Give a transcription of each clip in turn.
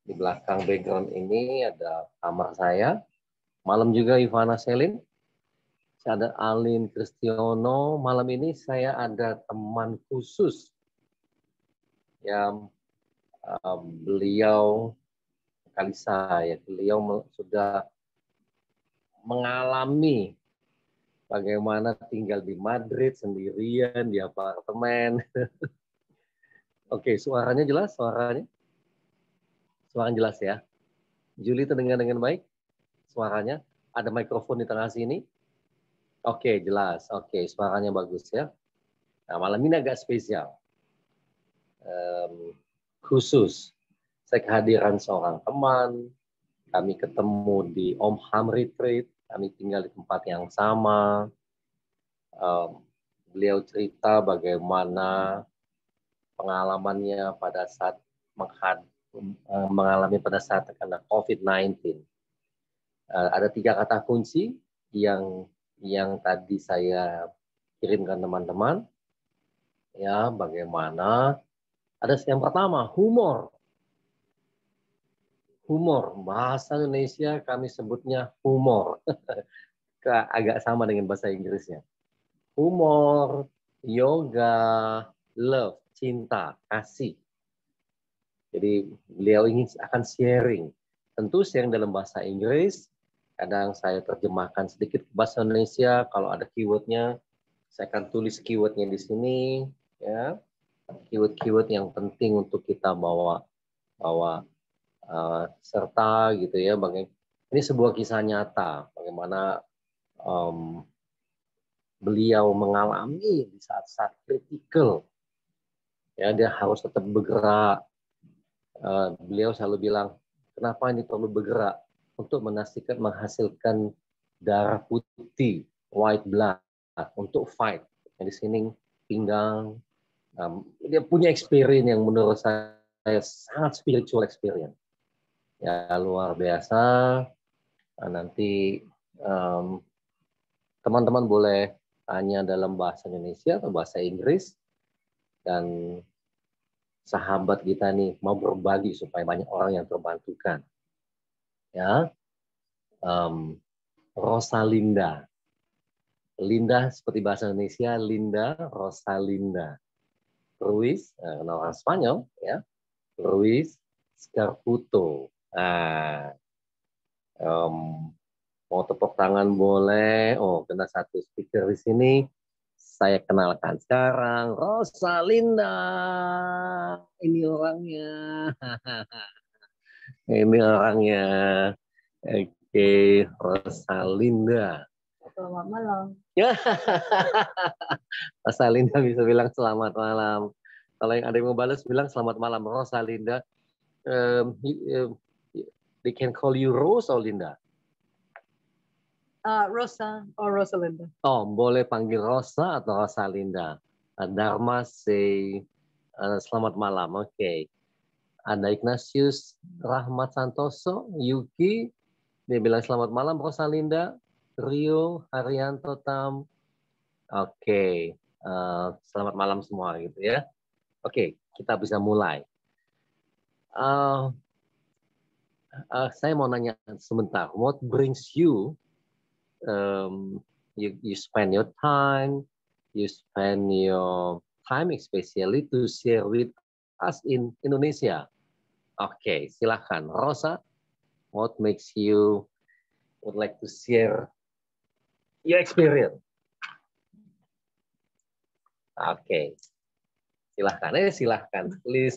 Di belakang background ini ada kamar saya. Malam juga Ivana Selin. Saya ada Alin Kristiono. Malam ini saya ada teman khusus yang beliau kali saya. Beliau sudah mengalami bagaimana tinggal di Madrid sendirian di apartemen. Oke, suaranya jelas? Suaranya jelas ya. Juli terdengar dengan baik? Suaranya? Ada mikrofon di tengah sini? Oke, jelas. Oke, suaranya bagus ya. Nah, malam ini agak spesial. Khusus. Saya kehadiran seorang teman. Kami ketemu di Om Ham Retreat. Kami tinggal di tempat yang sama. Beliau cerita bagaimana pengalamannya pada saat mengalami pada saat terkena COVID-19. Ada 3 kata kunci yang tadi saya kirimkan teman-teman. Ya, bagaimana? Ada yang pertama, humor. Humor, bahasa Indonesia kami sebutnya humor. Agak sama dengan bahasa Inggrisnya. Humor, yoga, love, cinta, kasih. Jadi beliau ingin akan sharing. Tentu sharing dalam bahasa Inggris. Kadang saya terjemahkan sedikit ke bahasa Indonesia. Kalau ada keywordnya, saya akan tulis keywordnya di sini. Ya, keyword-keyword yang penting untuk kita bawa serta gitu ya. Ini sebuah kisah nyata. Bagaimana beliau mengalami di saat-saat kritikal. Ya, dia harus tetap bergerak. Beliau selalu bilang, kenapa ini perlu bergerak? Untuk menghasilkan darah putih, white blood, untuk fight. Di sini pinggang. Dia punya experience yang menurut saya sangat spiritual experience. Ya, luar biasa. Nanti teman-teman boleh tanya dalam bahasa Indonesia atau bahasa Inggris. Dan sahabat kita nih mau berbagi supaya banyak orang yang terbantukan. Ya, Rosalinda. Linda seperti bahasa Indonesia, Linda, Rosalinda. Ruiz, orang Spanyol, ya. Ruiz, Scarfuto. Mau tepuk tangan boleh. Oh, kena satu speaker di sini. Saya kenalkan sekarang Rosalinda. Ini orangnya. Ini orangnya. Oke, Rosalinda. Selamat malam. Rosalinda bisa bilang selamat malam. Kalau yang ada yang mau balas bilang selamat malam Rosalinda. They can call you Rose or Linda? Rosa or Rosalinda. Oh, boleh panggil Rosa atau Rosalinda. Dharma say selamat malam. Oke. Ada Ignatius Rahmat Santoso, Yuki. Dia bilang selamat malam Rosalinda. Rio, Haryanto Tam. Oke. Selamat malam semua gitu ya. Oke, kita bisa mulai. Saya mau nanya sebentar. What brings you? You spend your time. You spend your time especially to share with us in Indonesia. Oke, silakan. Rosa, what makes you would like to share your experience? Oke. Silahkan, please.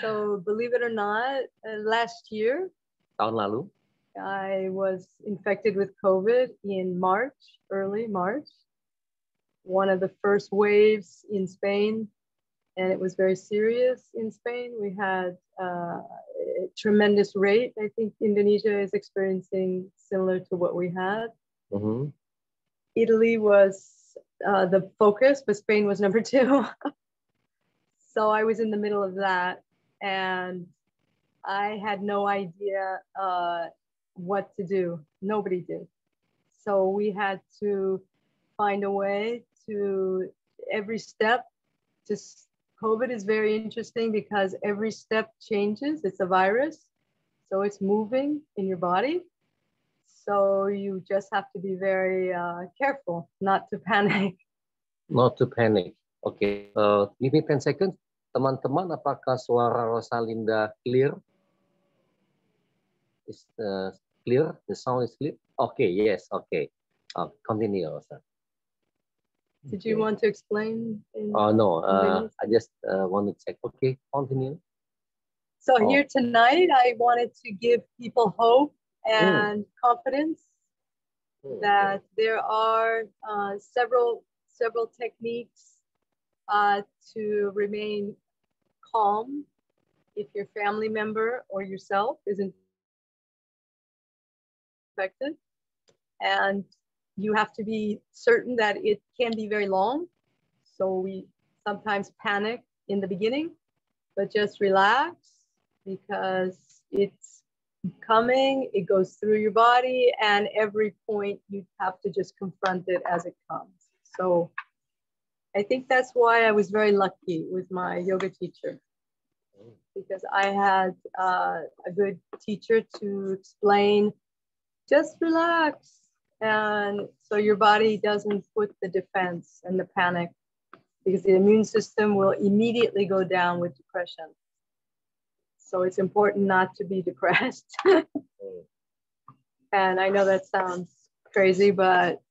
So, believe it or not, last year, Tahun lalu, I was infected with COVID in March, early March. One of the first waves in Spain, and it was very serious in Spain. We had a tremendous rate. I think Indonesia is experiencing similar to what we had. Mm-hmm. Italy was the focus, but Spain was number 2. So I was in the middle of that, and I had no idea what to do. Nobody did. So we had to find a way to every step to COVID is very interesting because every step changes. It's a virus, so it's moving in your body. So you just have to be very careful not to panic. Not to panic. Okay, give me 10 seconds. Teman-teman, apakah suara Rosalinda clear? Is clear? The sound is clear? Okay, yes, okay. Continue, Rosa. Did you want to explain? No, I just want to check. Okay, continue. So here tonight, I wanted to give people hope and confidence that there are several techniques to remain calm if your family member or yourself is infected. And you have to be certain that it can be very long. So we sometimes panic in the beginning, but just relax because it's coming, it goes through your body, and every point you have to just confront it as it comes. So I think that's why I was very lucky with my yoga teacher, because I had a good teacher to explain, just relax. And so your body doesn't put the defense and the panic, because the immune system will immediately go down with depression. So it's important not to be depressed. And I know that sounds crazy, but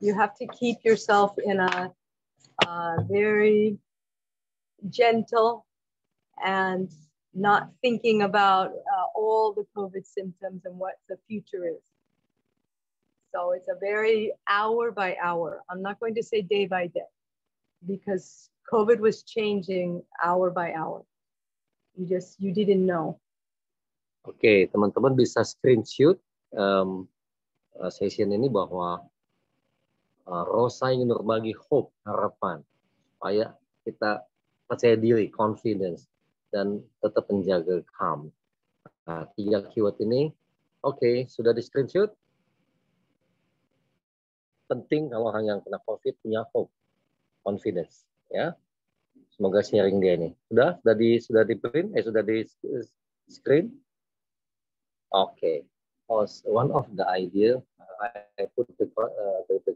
you have to keep yourself in a very gentle and not thinking about all the COVID symptoms and what the future is. So it's a very hour by hour. I'm not going to say day by day, because COVID was changing hour by hour. You didn't know. Oke, teman-teman bisa screenshot session ini bahwa Rosa ingin berbagi hope, harapan, supaya kita percaya diri, confidence, dan tetap menjaga calm. Nah, 3 keyword ini, oke, sudah di screenshot. Penting kalau orang yang kena COVID punya hope, confidence, ya. Semoga sharing dia ini. Sudah di print, sudah di screen. Okay. One of the idea I put the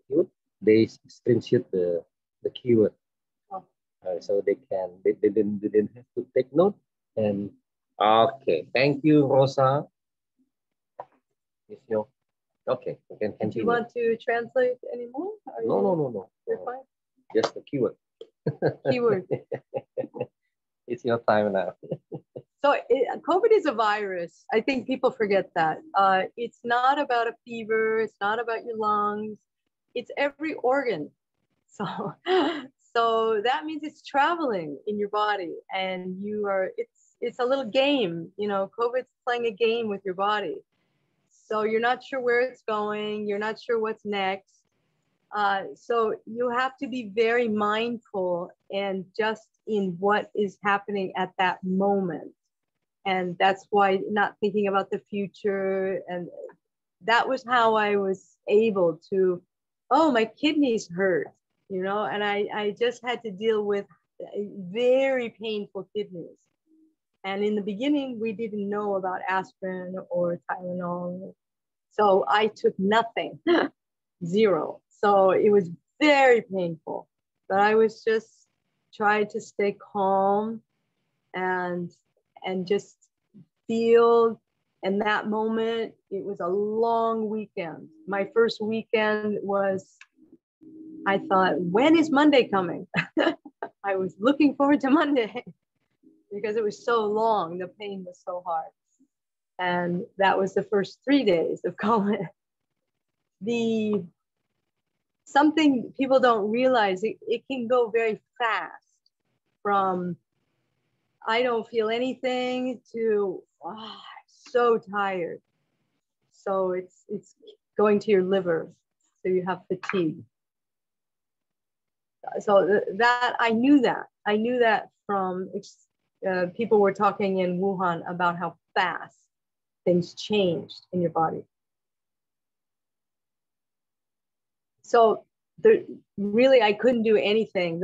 keyword. They screenshot the keyword, so they didn't have to take note. And okay, thank you, Rosa. Okay, we can continue. Do you want to translate anymore? No. You're fine. Just the keyword. Keyword. It's your time now. So COVID is a virus. I think people forget that. It's not about a fever. It's not about your lungs. It's every organ. So that means it's traveling in your body, and it's a little game. You know, COVID's playing a game with your body. So you're not sure where it's going. You're not sure what's next. So you have to be very mindful and just in what is happening at that moment. And that's why not thinking about the future. And that was how I was able to, my kidneys hurt, you know, and I just had to deal with very painful kidneys. And in the beginning, we didn't know about aspirin or Tylenol. So I took nothing, zero. So it was very painful, but I was just trying to stay calm and just feel. In that moment, it was a long weekend. My first weekend was, I thought, when is Monday coming? I was looking forward to Monday because it was so long. The pain was so hard. And that was the first 3 days of COVID. Something people don't realize, it can go very fast from I don't feel anything to so tired. So it's going to your liver, so you have fatigue. So that I knew that from people were talking in Wuhan about how fast things changed in your body. So really, I couldn't do anything.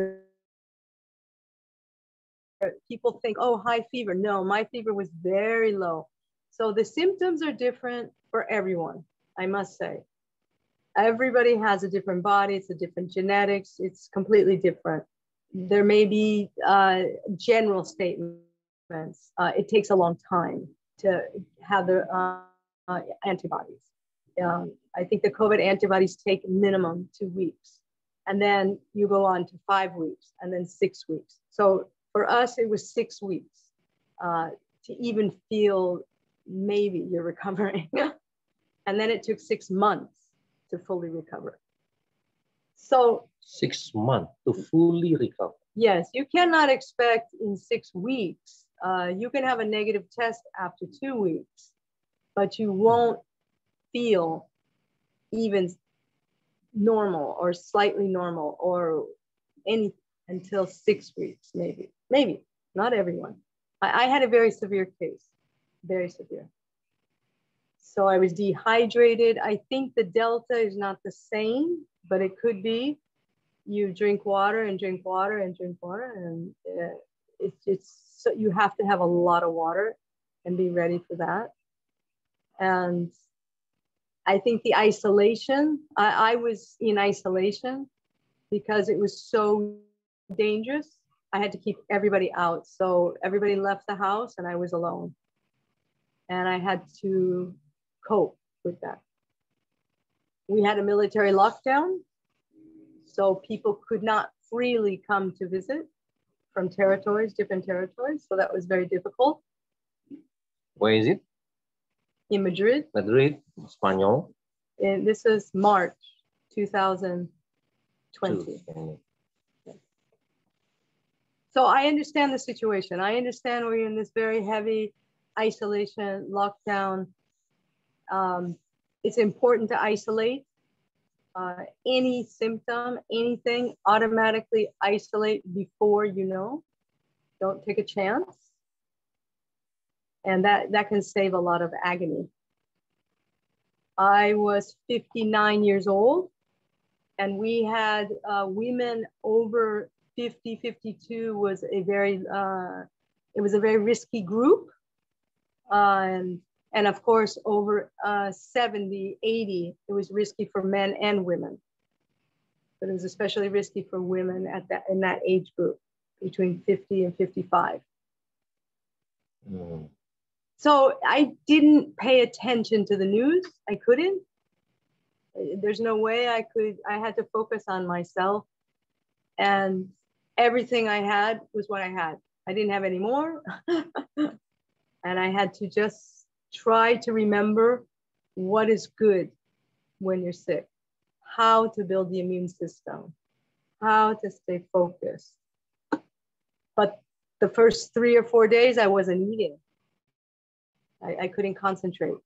people think, oh, high fever. No, my fever was very low. So the symptoms are different for everyone, I must say. Everybody has a different body. It's a different genetics. It's completely different. There may be general statements. It takes a long time to have the antibodies. I think the COVID antibodies take minimum 2 weeks. And then you go on to 5 weeks and then 6 weeks. So for us, it was 6 weeks to even feel maybe you're recovering. And then it took 6 months to fully recover. So 6 months to fully recover. Yes, you cannot expect in 6 weeks. You can have a negative test after 2 weeks, but you won't feel even normal or slightly normal or any until 6 weeks, maybe, not everyone. I had a very severe case, very severe. So I was dehydrated. I think the delta is not the same, but it could be. You drink water and drink water and drink water, and so you have to have a lot of water and be ready for that. And I think the isolation, I was in isolation because it was so dangerous. I had to keep everybody out. So everybody left the house and I was alone. And I had to cope with that. We had a military lockdown, so people could not freely come to visit from territories, different territories. So that was very difficult. Where is it? In Madrid. Madrid, Spanish. And this is March 2020. So I understand the situation. I understand we're in this very heavy isolation, lockdown. It's important to isolate. Any symptom, anything, automatically isolate before you know. Don't take a chance. And that can save a lot of agony. I was 59 years old, and we had women over 50, 52 was a very, it was a very risky group. And of course, over 70, 80, it was risky for men and women. But it was especially risky for women in that age group, between 50 and 55. So I didn't pay attention to the news. I couldn't. There's no way I could. I had to focus on myself. And everything I had was what I had. I didn't have any more. And I had to just try to remember what is good when you're sick, how to build the immune system, how to stay focused. But the first 3 or 4 days, I wasn't eating. I couldn't concentrate.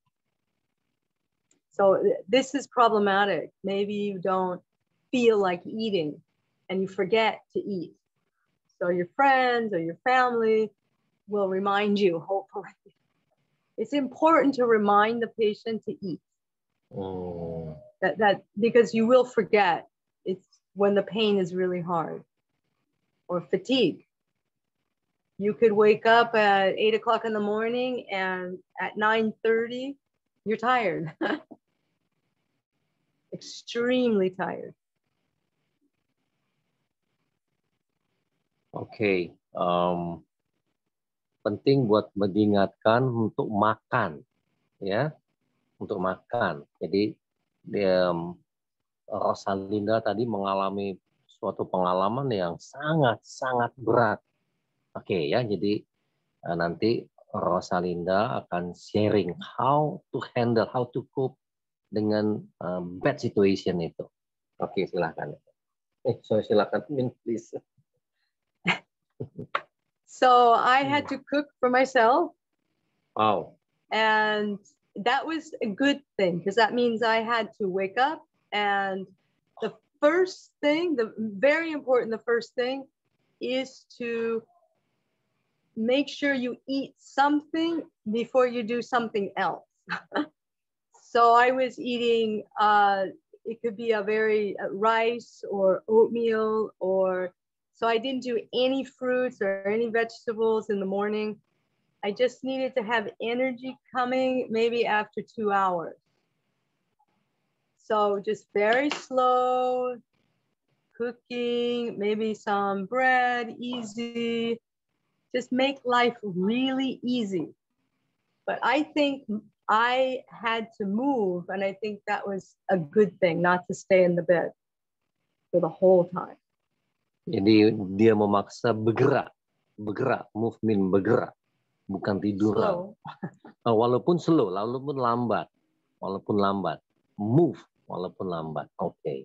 So this is problematic. Maybe you don't feel like eating and you forget to eat. So your friends or your family will remind you, hopefully. It's important to remind the patient to eat. That because you will forget. It's when the pain is really hard. Or fatigue. You could wake up at 8 o'clock in the morning and at 9:30, you're tired. Extremely tired. Oke. Penting buat mengingatkan untuk makan. Ya. Untuk makan. Jadi Rosalinda tadi mengalami suatu pengalaman yang sangat-sangat berat. Oke ya, jadi nanti Rosalinda akan sharing how to handle, how to cope dengan bad situation itu. Oke, silakan. Silakan, please. So I had to cook for myself. Wow. And that was a good thing because that means I had to wake up, and the first thing, very important, the first thing is to make sure you eat something before you do something else. So I was eating, it could be a very rice or oatmeal or So I didn't do any fruits or any vegetables in the morning. I just needed to have energy coming maybe after 2 hours. So just very slow cooking, maybe some bread, easy. Just make life really easy. But I think I had to move, and I think that was a good thing, not to stay in the bed for the whole time. Jadi dia memaksa bergerak, movement bergerak, bukan tiduran. Walaupun slow, walaupun lambat, move, walaupun lambat. Oke.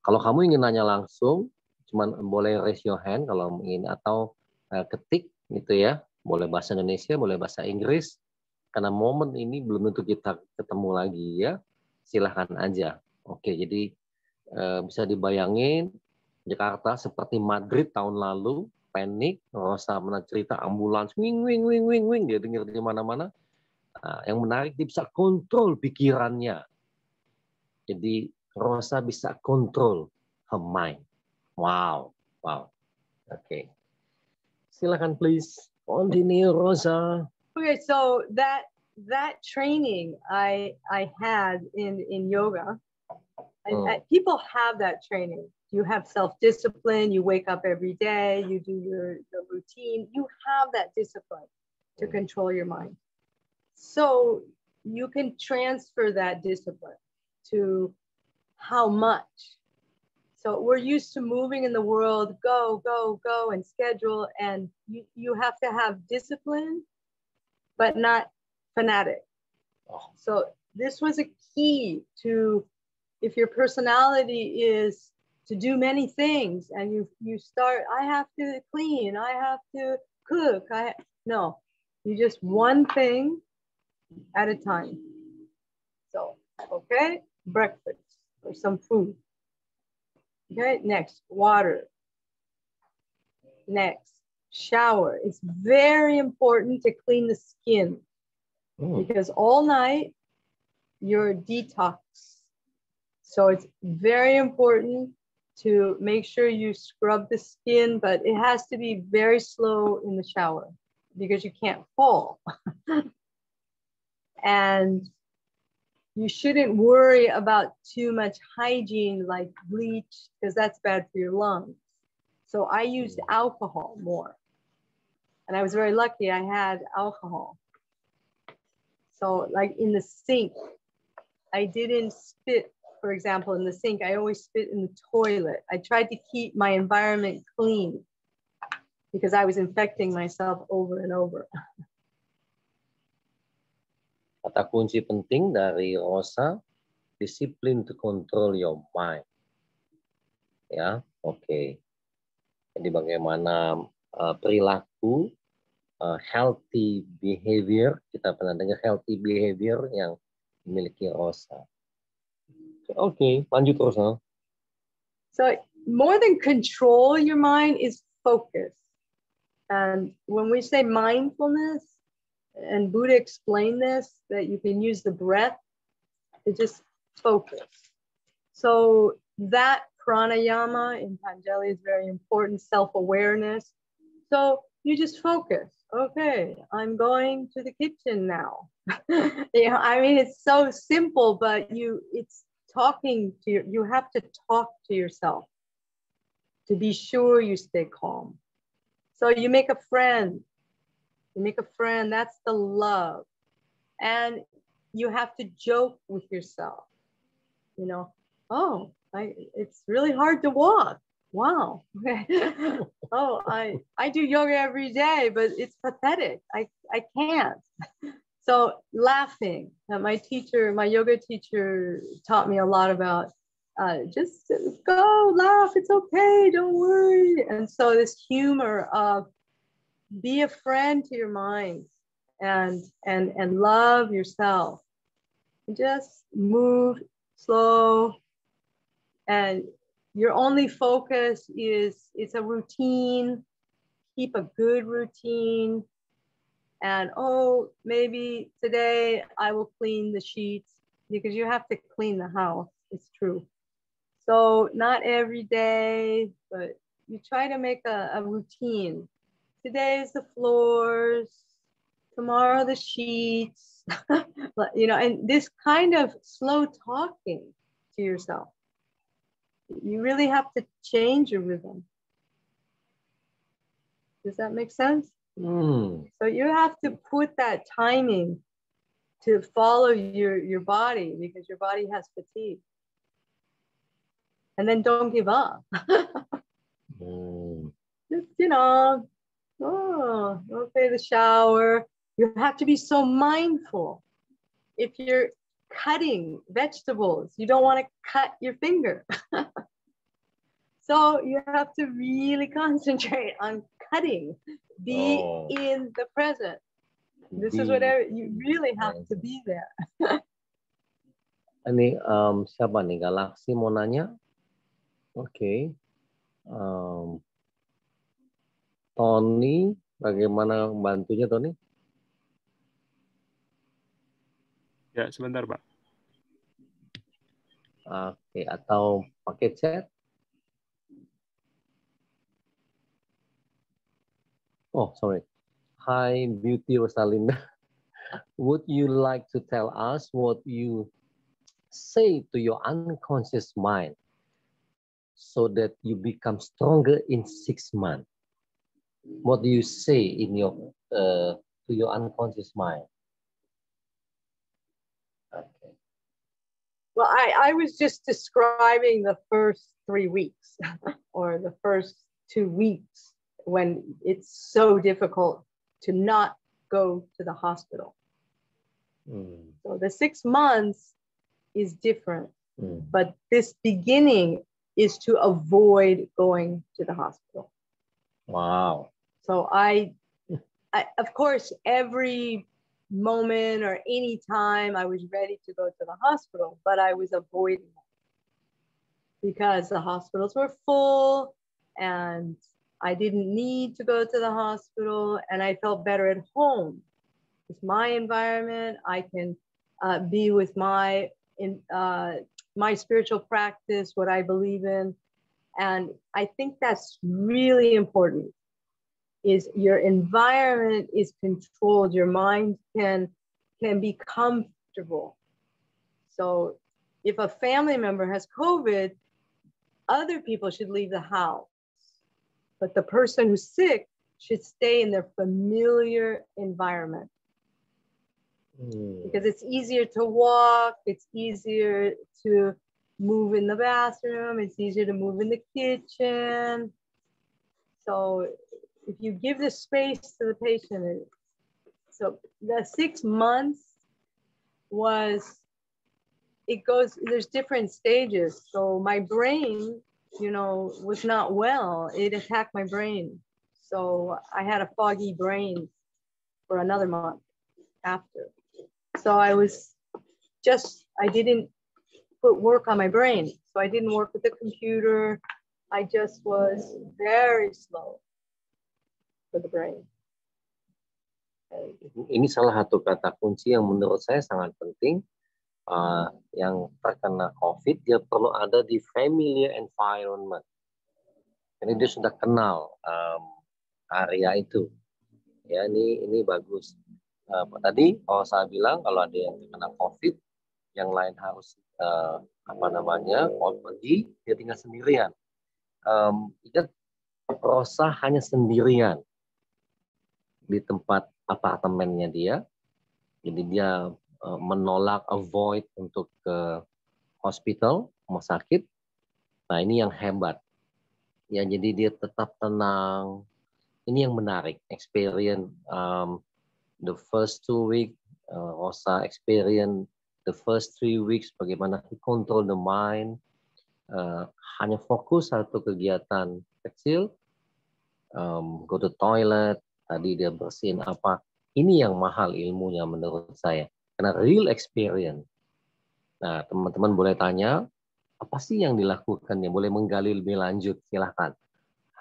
Kalau kamu ingin nanya langsung, cuman boleh raise your hand kalau ingin atau ketik gitu ya. Boleh bahasa Indonesia, boleh bahasa Inggris. Karena momen ini belum tentu kita ketemu lagi ya. Silahkan aja. Oke, jadi bisa dibayangin Jakarta seperti Madrid tahun lalu, panik, Rosa pernah cerita ambulans, wing, dia dengar di mana-mana. Nah, yang menarik dia bisa kontrol pikirannya. Jadi Rosa bisa kontrol her mind. Wow. Okay. Silakan please continue, Rosa. Okay, so that training I had in yoga, people have that training. You have self-discipline, you wake up every day, you do your routine, you have that discipline to control your mind. So you can transfer that discipline to how much. So we're used to moving in the world, go, and schedule, and you have to have discipline, but not fanatic. So this was a key to, if your personality is to do many things and you start, I have to clean, I have to cook, no, you just one thing at a time. So, okay, breakfast or some food. Okay, next, water. Next, shower. It's very important to clean the skin because all night you're detox. So it's very important to make sure you scrub the skin, but it has to be very slow in the shower because you can't fall. And you shouldn't worry about too much hygiene like bleach because that's bad for your lungs. So I used alcohol more. And I was very lucky I had alcohol. So like in the sink, I didn't spit, for example, in the sink. I always spit in the toilet. I tried to keep my environment clean because I was infecting myself over and over. Kata kunci penting dari Rosa, disiplin to control your mind. Ya, oke. Jadi bagaimana perilaku healthy behavior, kita pernah dengar healthy behavior yang dimiliki Rosa. Oke, lanjut Rosa. So more than control your mind is focus. And when we say mindfulness, and Buddha explained this, that you can use the breath to just focus. So that pranayama in Patanjali is very important, self-awareness. So you just focus. Okay, I'm going to the kitchen now. I mean, it's so simple, but it's talking to you have to talk to yourself to be sure you stay calm. So you make a friend. That's the love. And you have to joke with yourself. It's really hard to walk. Wow. I do yoga every day, but it's pathetic. I can't. So laughing. My yoga teacher taught me a lot about just go laugh. It's okay. Don't worry. And so this humor of be a friend to your mind and love yourself. Just move slow, and your only focus is it's a routine. Keep a good routine. And maybe today I will clean the sheets because you have to clean the house. It's true. So not every day, but you try to make a routine. Today is the floors, tomorrow the sheets, you know, and this kind of slow talking to yourself. You really have to change your rhythm. Does that make sense? So you have to put that timing to follow your body, because your body has fatigue. And then don't give up. Just, you know, okay, the shower. You have to be so mindful. If you're cutting vegetables, you don't want to cut your finger. So you have to really concentrate on cutting. Be in the present. This is whatever, you really have to be there. Ini siapa nih? Galaksi mau nanya? Oke. Tony, bagaimana bantunya Tony? Ya, sebentar, Pak. Oke, atau pakai chat? Oh, sorry. Hi, Beauty Rosalinda. Would you like to tell us what you say to your unconscious mind so that you become stronger in 6 months? What do you say in your to your unconscious mind? Okay. Well, I was just describing the first 3 weeks or the first 2 weeks when it's so difficult to not go to the hospital. So the 6 months is different, but this beginning is to avoid going to the hospital. Wow. So I of course, every moment or any time I was ready to go to the hospital, but I was avoiding it because the hospitals were full and I didn't need to go to the hospital, and I felt better at home. It's my environment. I can be with my spiritual practice, what I believe in. And I think that's really important, is your environment is controlled. Your mind can be comfortable. So if a family member has COVID, other people should leave the house. But the person who's sick should stay in their familiar environment. Because it's easier to walk, it's easier to move in the bathroom, it's easier to move in the kitchen. So if you give the space to the patient, so the 6 months there's different stages. So my brain, was not well. It attacked my brain. So I had a foggy brain for another month after. So I didn't put work on my brain. So I didn't work with the computer. I just was very slow for the brain. Ini salah satu kata kunci yang menurut saya sangat penting. Yang terkena COVID, dia perlu ada di familiar environment. Jadi dia sudah kenal area itu. Ya, ini bagus. Tadi kalau saya bilang kalau ada yang terkena COVID, yang lain harus pergi, dia tinggal sendirian. Ingat, Rosa hanya sendirian di tempat apartemennya dia. Jadi dia menolak, avoid untuk ke hospital, rumah sakit. Nah, ini yang hebat. Ya, jadi dia tetap tenang. Ini yang menarik. Experience the first 2 weeks, Rosa experience the first 3 weeks, bagaimana he control the mind. Hanya fokus satu kegiatan kecil, go to toilet, tadi dia bersihin apa. Ini yang mahal ilmunya menurut saya. Karena real experience. Nah, teman-teman boleh tanya, apa sih yang dilakukannya? Boleh menggali lebih lanjut, silahkan.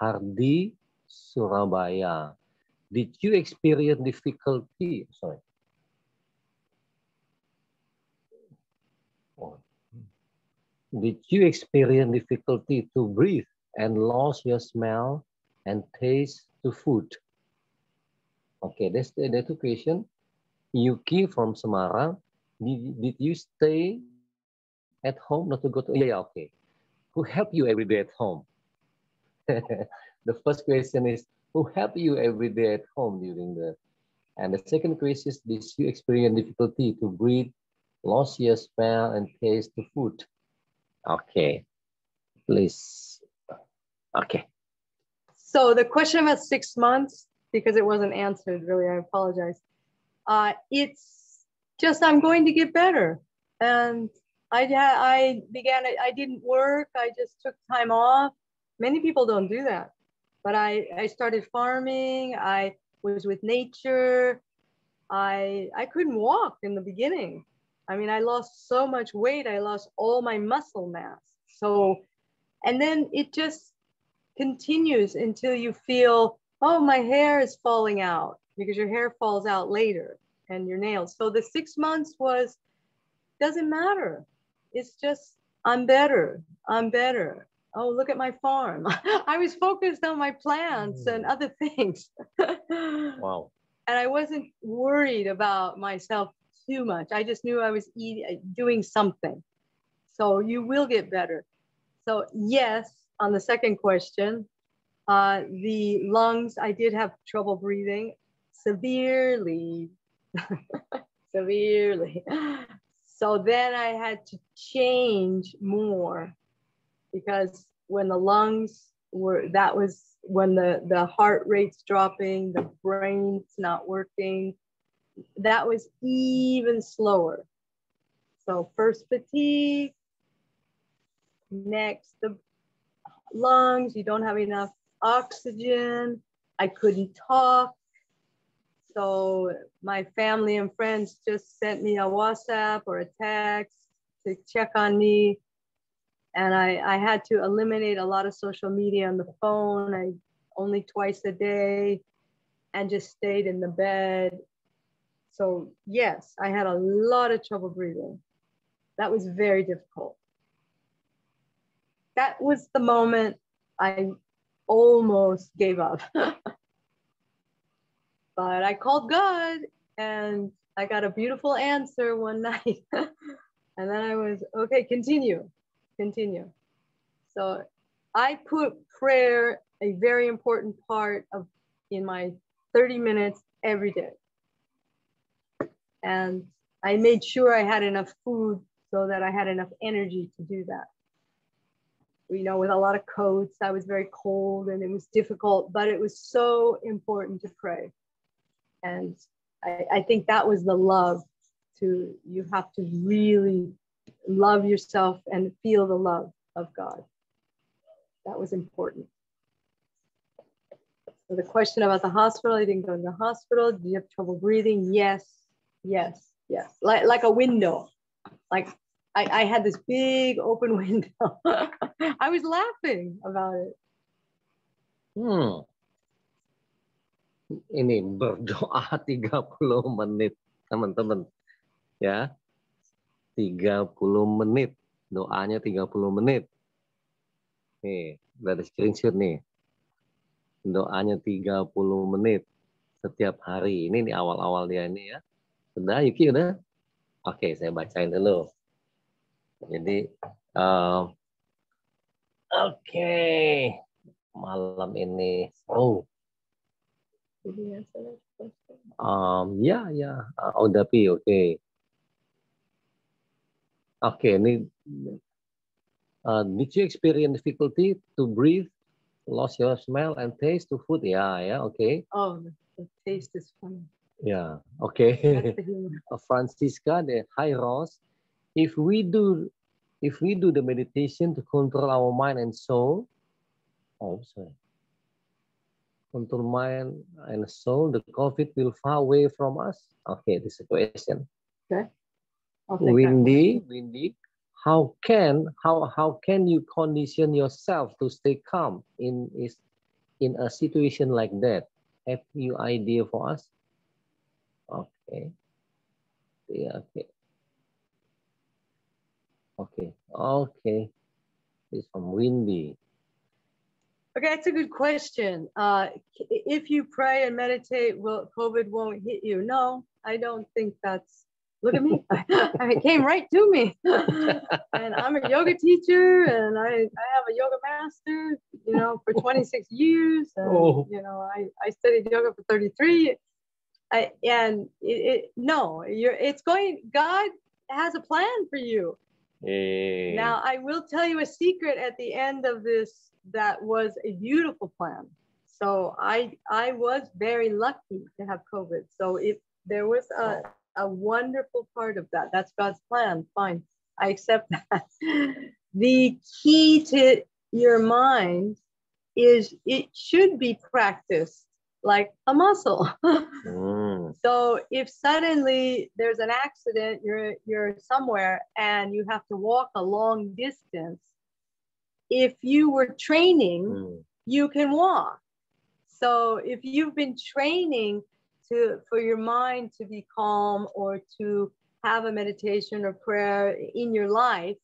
Hardi, Surabaya. Did you experience difficulty? Sorry. Oh. Did you experience difficulty to breathe and lost your smell and taste to food? Okay, that's the two questions. Yuki from Semarang, did you stay at home not to go to? Yeah, okay. Who help you every day at home? The first question is, who help you every day at home during the, and the second question is, did you experience difficulty to breathe, lost your smell and taste the food? Okay, please. Okay. So the question about 6 months, because it wasn't answered really, I apologize. It's just, I'm going to get better. And I didn't work. I just took time off. Many people don't do that. But I started farming. I was with nature. I couldn't walk in the beginning. I mean, I lost so much weight. I lost all my muscle mass. So, and then it just continues until you feel, oh, my hair is falling out, because your hair falls out later, and your nails. So the 6 months was, doesn't matter. It's just, I'm better. I'm better. Oh, look at my farm. I was focused on my plants and other things. Wow. And I wasn't worried about myself too much. I just knew I was doing something. So you will get better. So yes, on the second question, the lungs, I did have trouble breathing severely, severely. So then I had to change more, because when the lungs were, that was when the heart rate's dropping, the brain's not working, that was even slower. So first fatigue, next the lungs, you don't have enough oxygen. I couldn't talk. So my family and friends just sent me a WhatsApp or a text to check on me. And I had to eliminate a lot of social media on the phone. I only twice a day, and just stayed in the bed. So yes, I had a lot of trouble breathing. That was very difficult. That was the moment I almost gave up. But I called God, and I got a beautiful answer one night. And then I was, okay, continue. So I put prayer, a very important part of, in my 30 minutes every day. And I made sure I had enough food so that I had enough energy to do that. You know, with a lot of coats, I was very cold and it was difficult, but it was so important to pray. And I think that was the love to, you have to really love yourself and feel the love of God. That was important. So the question about the hospital, I didn't go to the hospital. Did you have trouble breathing? Yes. Like a window. Like I had this big open window. I was laughing about it. Ini berdoa 30 menit, teman-teman. Ya. 30 menit. Doanya 30 menit. Nih, udah ada screenshot nih. Doanya 30 menit setiap hari. Ini di awal-awal dia ini ya. Sudah, Yuki udah? Oke, saya bacain dulu. Jadi, oke. Malam ini seru. Ya. Tapi oke. Oke, ini did you experience difficulty to breathe, lost your smell and taste to food? Ya, oke. Oh, the taste is funny. Ya, oke. Francisca, hi Ross. If we do the meditation to control our mind and soul, control mind and soul, the COVID will far away from us. Okay, this is a question. Okay. Windy, how can you condition yourself to stay calm in a situation like that? Have you idea for us? Okay. Yeah, okay. Okay. Okay. It's from Windy. Okay, that's a good question. If you pray and meditate, COVID won't hit you? No, I don't think that's. Look at me. It came right to me. And I'm a yoga teacher, and I have a yoga master, for 26 years. And, I studied yoga for 33. God has a plan for you. Hey. Now, I will tell you a secret at the end of this that was a beautiful plan. So I was very lucky to have COVID. So if there was a wonderful part of that, that's God's plan. Fine, I accept that. The key to your mind is it should be practiced like a muscle. So if suddenly there's an accident, you're somewhere and you have to walk a long distance, if you were training, you can walk. So if you've been training for your mind to be calm or to have a meditation or prayer in your life,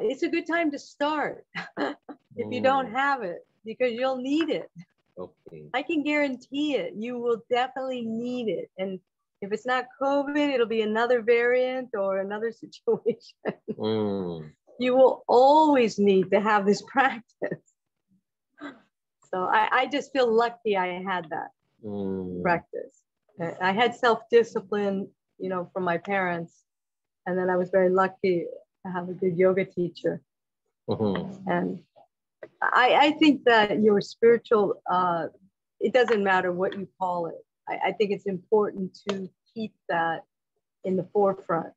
it's a good time to start if you don't have it, because you'll need it. Okay. I can guarantee it. You will definitely need it. And if it's not COVID, it'll be another variant or another situation. You will always need to have this practice. So I just feel lucky I had that practice. I had self-discipline, from my parents. And then I was very lucky to have a good yoga teacher. And I think that your spiritual, it doesn't matter what you call it. I think it's important to keep that in the forefront,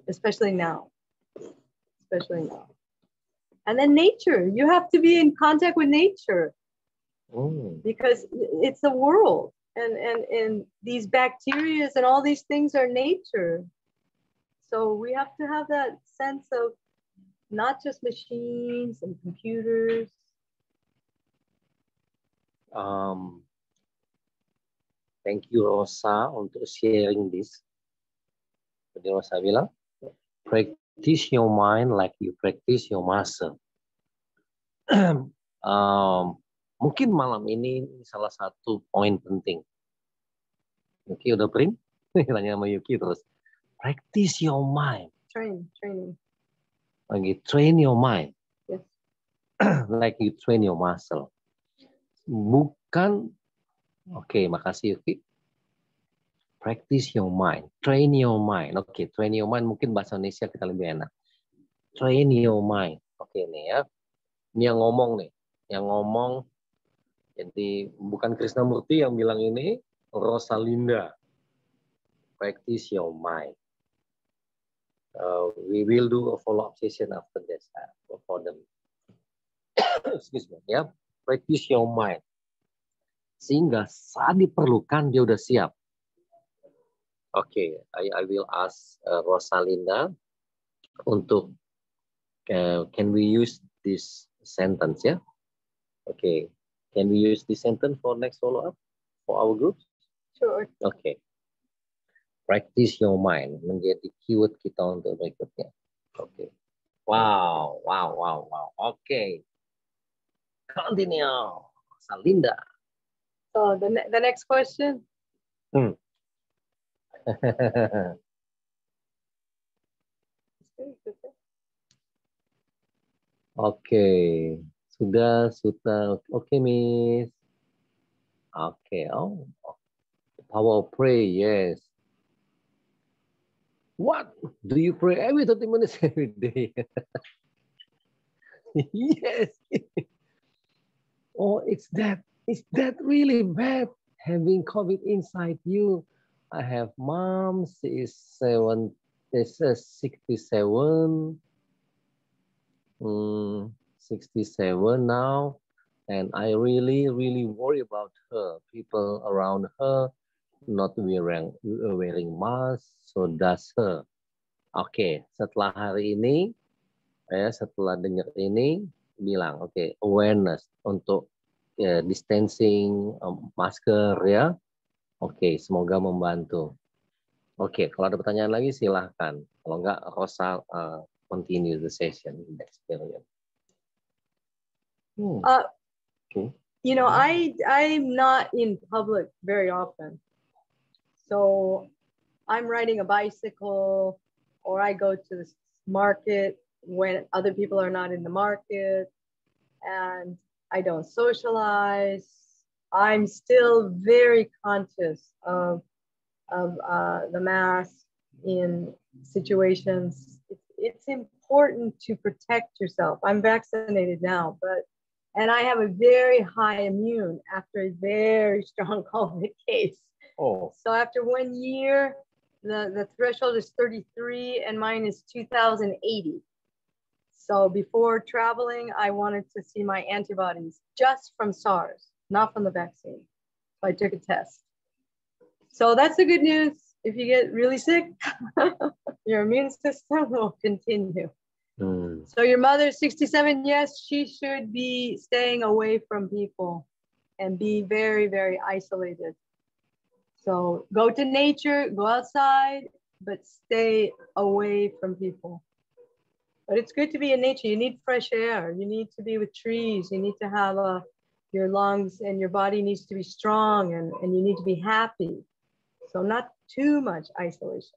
especially now. And then nature, you have to be in contact with nature because it's the world, and these bacteria and all these things are nature. So we have to have that sense of not just machines and computers. Thank you, Rosa, untuk sharing this. Jadi Rosa bilang, practice your mind like you practice your muscle. Mungkin malam ini salah satu poin penting. Yuki udah print? Tanya sama Yuki terus. Practice your mind. Training. Lagi train your mind. Yes. Like you train your muscle. Bukan, makasih Yuki. Practice your mind. Train your mind. Train your mind mungkin bahasa Indonesia kita lebih enak. Train your mind. Nih ya. Ini yang ngomong nih. Yang ngomong, jadi bukan Krishnamurti yang bilang ini, Rosalinda. Practice your mind. We will do a follow-up session after this for them. Excuse me, ya. Practice your mind. Sehingga saat diperlukan dia udah siap. I will ask Rosalinda untuk can we use this sentence ya? Can we use this sentence for next follow-up for our group? Sure. Practice your mind menjadi keyword kita untuk berikutnya. Wow. Continue, Rosalinda. So the next question. Sudah. Miss. The power of pray, yes. What? Do you pray every 30 minutes every day? Yes. Is that really bad? Having COVID inside you. I have mom, she is 67. 67 now, and I really worry about her. People around her not wearing mask, so does her. Setelah hari ini, setelah dengar ini, bilang awareness untuk distancing, masker ya. Semoga membantu. Kalau ada pertanyaan lagi silahkan. Kalau enggak, continue the session in next period. Okay. You know, I'm not in public very often. So I'm riding a bicycle, or I go to the market when other people are not in the market, and I don't socialize. I'm still very conscious of the mask in situations. It's important to protect yourself. I'm vaccinated now, and I have a very high immune after a very strong COVID case. Oh. So after 1 year, the threshold is 33 and mine is 2080. So before traveling, I wanted to see my antibodies just from SARS, not from the vaccine. So I took a test. So that's the good news. If you get really sick, your immune system will continue. So your mother is 67, yes, she should be staying away from people and be very, very isolated. So go to nature, go outside, but stay away from people. But it's good to be in nature. You need fresh air. You need to be with trees. You need to have your lungs and your body needs to be strong, and you need to be happy. So not too much isolation.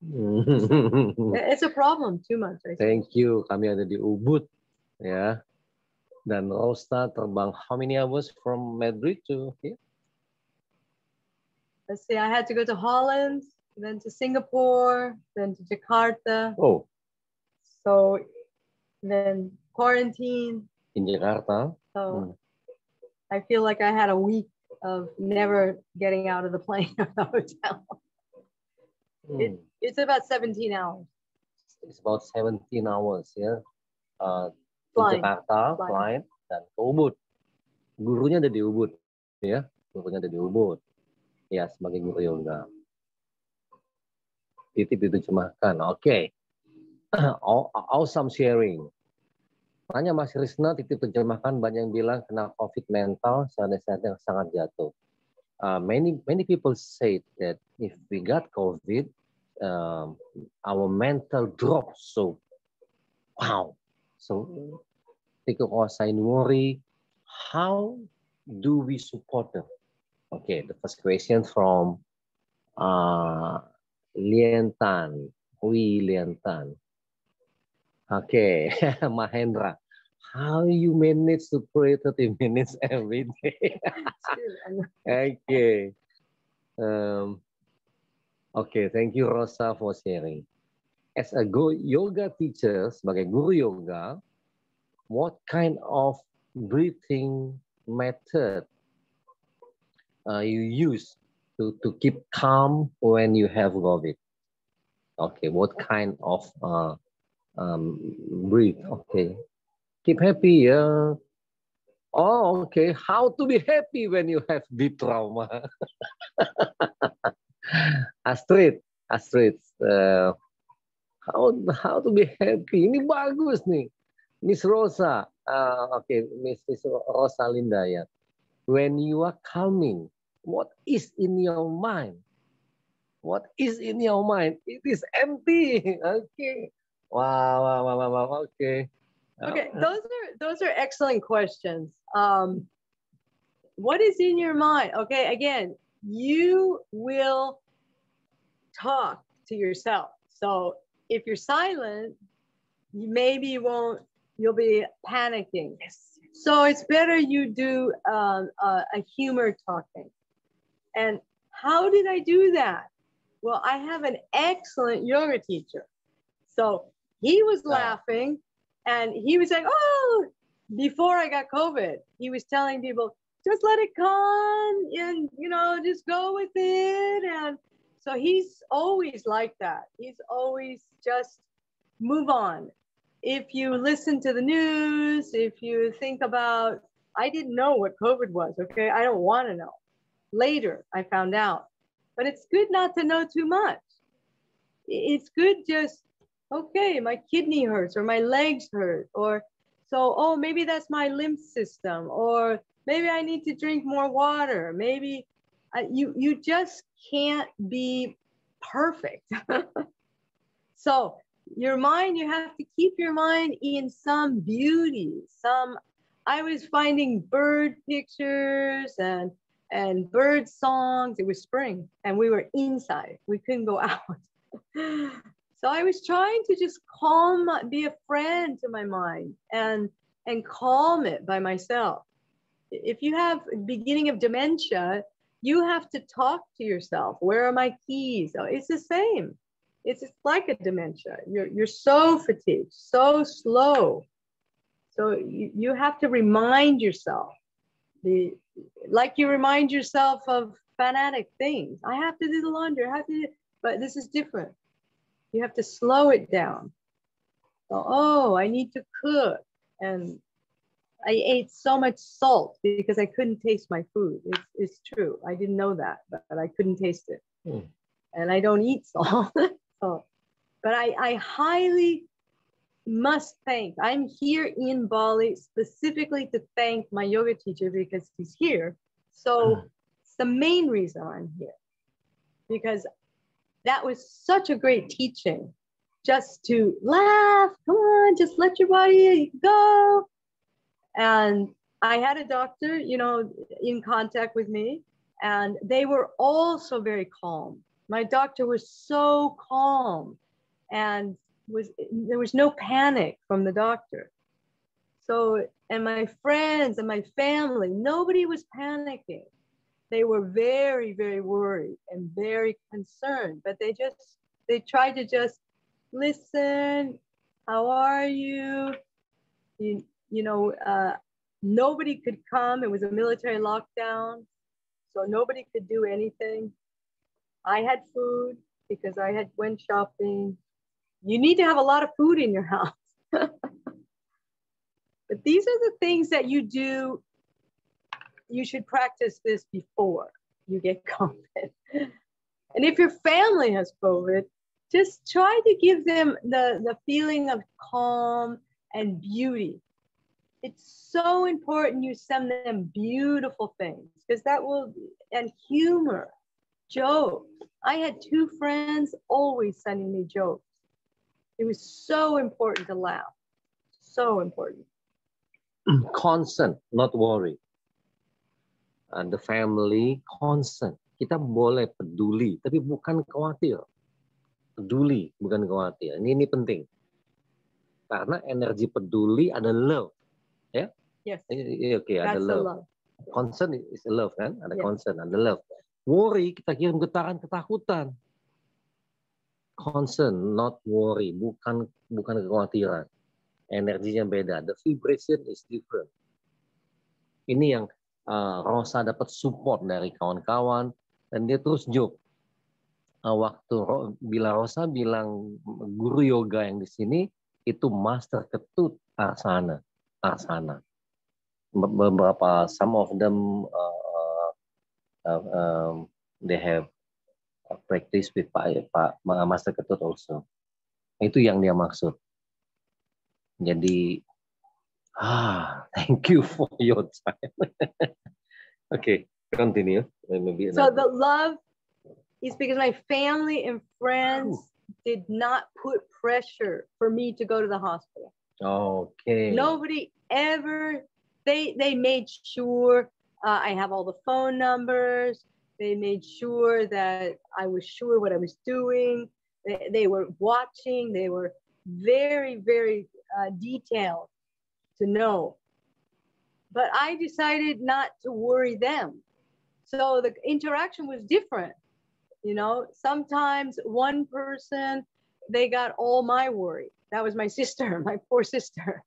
It's a problem, too much isolation. Thank you. Kami ada di Ubud, ya. Dan Rosa terbang how many hours from Madrid to here? Let's see, I had to go to Holland, then to Singapore, then to Jakarta. Oh. So then quarantine. In Jakarta. So I feel like I had a week of never getting out of the plane or the hotel. It's about 17 hours. It's about 17 hours, ya. Flying. Jakarta, flight, dan ke Ubud. Gurunya ada di Ubud, ya. Gurunya ada di Ubud. Ya, sebagai guru yoga. Titip diterjemahkan. Oke. Awesome sharing. Tanya Mas Krisna, titip terjemahkan, banyak yang bilang kena COVID mental, saat-saat yang sangat jatuh. Many people say that if we got COVID, our mental drops. So, wow. So, because I worry, how do we support them? Okay, the first question from Lientan, Lientan. Okay, Mahendra, how you manage to pray 30 minutes every day? Okay. Okay, thank you Rosa for sharing. As a yoga teacher, sebagai guru yoga, what kind of breathing method you use to keep calm when you have COVID? Okay, what kind of breathe? Okay, keep happy. Oh, okay. How to be happy when you have deep trauma? Astrid, how to be happy? Ini bagus nih, Miss Rosa. Okay, Miss Rosalinda ya. When you are calming, what is in your mind? What is in your mind? It is empty. Okay. Wow. Okay. Okay, those are excellent questions. What is in your mind? Okay, again, you will talk to yourself. So if you're silent, you'll be panicking. Yes. So it's better you do a humor talking. And how did I do that? Well, I have an excellent yoga teacher. So he was laughing and he was like, oh, before I got COVID, he was telling people, just let it come and, just go with it. And so he's always like that. He's always just move on. If you listen to the news, if you think about, I didn't know what COVID was, okay? I don't want to know. Later, I found out. But it's good not to know too much. It's good just, okay, my kidney hurts or my legs hurt, or so, maybe that's my lymph system, or maybe I need to drink more water. Maybe you just can't be perfect. So your mind, you have to keep your mind in some beauty, I was finding bird pictures and bird songs. It was spring and we were inside. We couldn't go out. So I was trying to just be a friend to my mind and calm it by myself. If you have beginning of dementia, you have to talk to yourself. Where are my keys? Oh, it's the same. It's like a dementia. You're so fatigued, so slow. So you have to remind yourself, like you remind yourself of fanatic things. I have to do the laundry, but this is different. You have to slow it down. So, oh, I need to cook. And I ate so much salt because I couldn't taste my food. It's true. I didn't know that, but I couldn't taste it. And I don't eat salt. But I highly must thank, I'm here in Bali specifically to thank my yoga teacher because he's here. So it's the main reason I'm here, because that was such a great teaching, just to laugh, come on, just let your body go. And I had a doctor, in contact with me, and they were also very calm. My doctor was so calm, and there was no panic from the doctor. So, and my friends and my family, nobody was panicking. They were very, very worried and very concerned, but they tried to just listen. How are you? Nobody could come. It was a military lockdown, so nobody could do anything. I had food because I had went shopping. You need to have a lot of food in your house. But these are the things that you do. You should practice this before you get COVID. And if your family has COVID, just try to give them the feeling of calm and beauty. It's so important you send them beautiful things, because that will, and humor, jokes. I had 2 friends always sending me jokes. It was so important to laugh. So important. Concern, not worry. And the family, concern. Kita boleh peduli, tapi bukan khawatir. Peduli, bukan khawatir. Ini penting. Karena energi peduli ada love. Ya? Yes. Okay, ada love. Concern is love kan? Ada concern, ada love. Worry, kita kirim getaran ketakutan. Concern, not worry, bukan kekhawatiran. Energinya beda. The vibration is different. Ini yang Rosa dapat support dari kawan-kawan, dan dia terus joke. Waktu bila Rosa bilang guru yoga yang di sini itu master ketut arsana. Beberapa, some of them they have practice with Pak Master Ketut also. Itu yang dia maksud. Jadi, thank you for your time. Okay, continue. Maybe so the love is because my family and friends did not put pressure for me to go to the hospital. Okay. Nobody ever, they made sure I have all the phone numbers. They made sure that I was sure what I was doing. They were watching. They were very, very detailed to know. But I decided not to worry them. So the interaction was different. Sometimes one person, they got all my worry. That was my sister, my poor sister.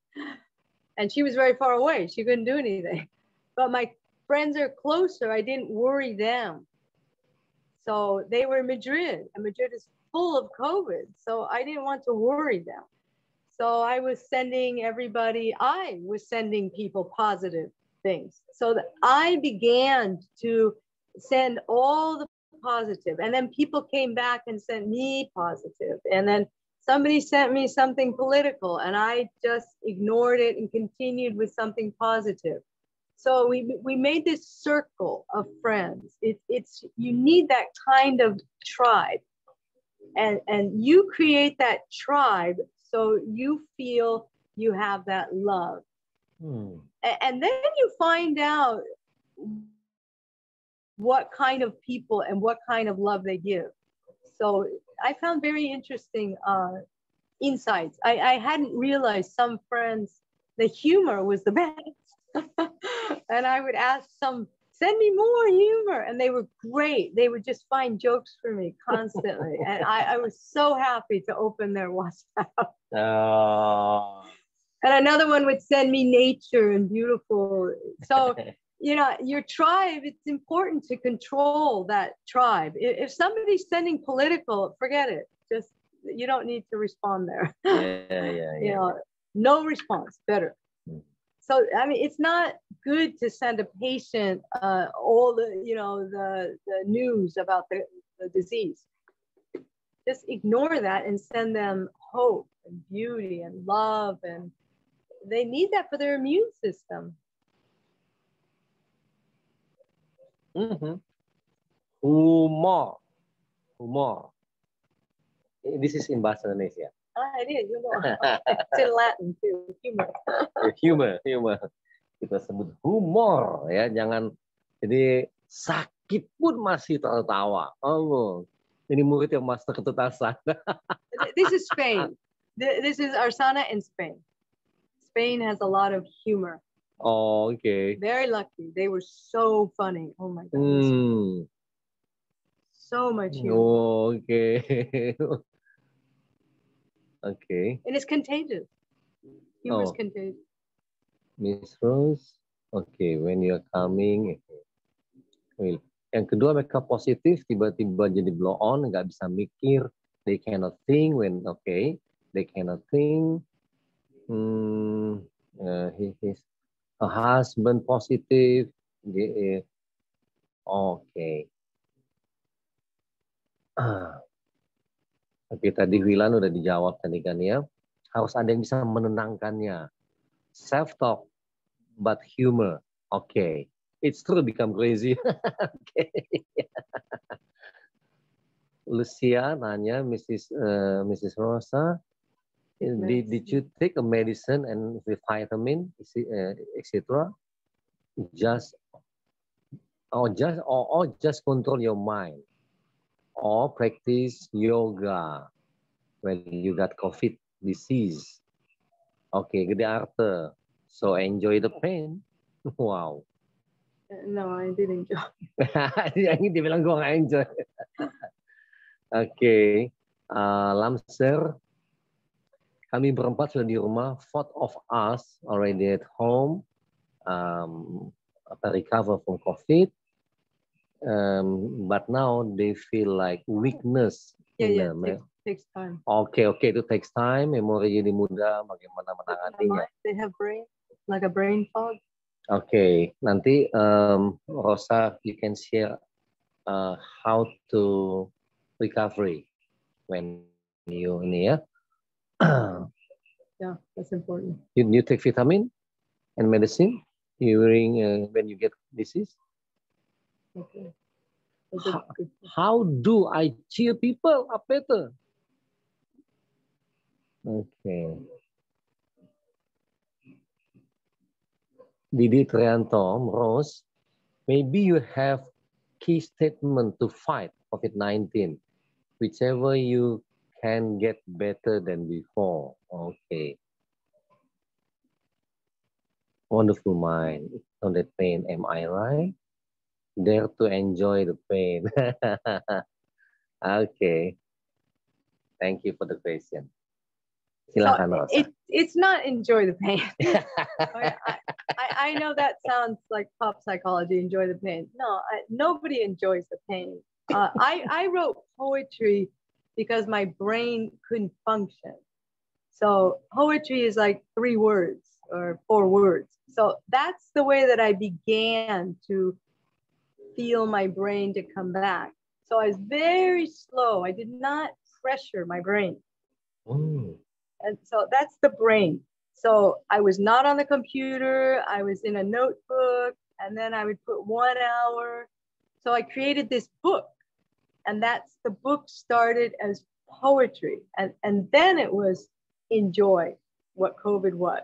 And she was very far away. She couldn't do anything. But my friends are closer. I didn't worry them. So they were in Madrid, and Madrid is full of COVID. So I didn't want to worry them. So I was sending people positive things. So that I began to send all the positive. And then people came back and sent me positive. And then somebody sent me something political, and I just ignored it and continued with something positive. So we made this circle of friends. You need that kind of tribe. And you create that tribe so you feel you have that love. And then you find out what kind of people and what kind of love they give. So I found very interesting insights. I hadn't realized some friends, the humor was the best. And I would ask some, send me more humor. And they were great. They would just find jokes for me constantly. And I was so happy to open their WhatsApp. And another one would send me nature and beautiful. So, you know, your tribe, it's important to control that tribe. If somebody's sending political, forget it. Just, you don't need to respond there. You know, no response, better. So, I mean, it's not good to send a patient all the, you know, the news about the disease. Just ignore that and send them hope and beauty and love. And they need that for their immune system. Humor. This is in bahasa Indonesia. It is. It's in Latin too. Humor. Kita sebut humor ya, jangan jadi sakit pun masih tertawa. Oh, ini murid yang master ketutasan. This is Spain. This is Arsana in Spain. Spain has a lot of humor. Oh, okay. Very lucky. They were so funny. Oh my God. So much humor. Oh, okay. Okay. And it's contagious. Humor is contagious. Miss Rose, okay, when you're coming, okay. Yang kedua mereka positif, tiba-tiba jadi blow on, nggak bisa mikir, they cannot think when, okay, they cannot think. His a husband positive, okay. Oke, tadi Wilan udah dijawab tadi kan ya, harus ada yang bisa menenangkannya. Self-talk, but humor. Okay. It's true become crazy. Okay. Lucia nanya, Mrs. Rosa, did you take a medicine and with vitamin, etc.? Just control your mind, or practice yoga when you got COVID disease. Okay, gede arte. So enjoy the pain. Wow. No, I didn't enjoy. Yang dibilang gue nggak enjoy. Okay. Lamser. Kami berempat sudah di rumah. 4 of us already at home. Recover from COVID. But now they feel like weakness. Yeah, takes time. Okay, it takes time. Memori jadi muda, bagaimana menanganinya? They have like a brain fog. Okay, nanti Rosa, you can share how to recovery when you ini ya. Yeah, that's important. You take vitamin and medicine during when you get disease. Okay. How do I cheer people up better? Okay. Didi Trianto, Rose, maybe you have key statement to fight COVID-19, whichever you can get better than before. Okay. Wonderful mind. On that pain, am I right? Dare to enjoy the pain. Okay. Thank you for the question. Silakan, Rosa. It's not enjoy the pain. I know that sounds like pop psychology, enjoy the pain. No, nobody enjoys the pain. I wrote poetry because my brain couldn't function. So poetry is like 3 words or 4 words. So that's the way that I began to feel my brain to come back. So I was very slow. I did not pressure my brain. And so that's the brain. So I was not on the computer. I was in a notebook, and then I would put 1 hour. So I created this book, and the book started as poetry. And then it was enjoy what COVID was.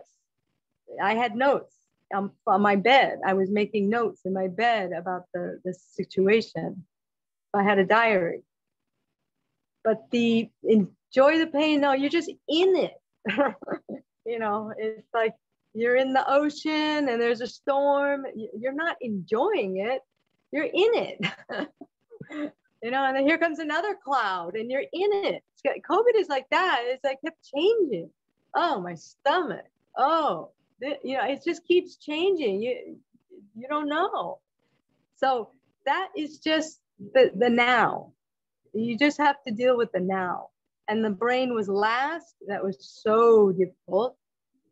I had notes on my bed. I was making notes in my bed about the situation. I had a diary. But the enjoy the pain, no, you're just in it. You know, it's like you're in the ocean and there's a storm. You're not enjoying it. You're in it. You know, and then here comes another cloud and you're in it. COVID is like that. It's like kept changing. Oh, my stomach. Oh, you know, it just keeps changing. You don't know. So that is just the now. You just have to deal with the now. And the brain was last. That was so difficult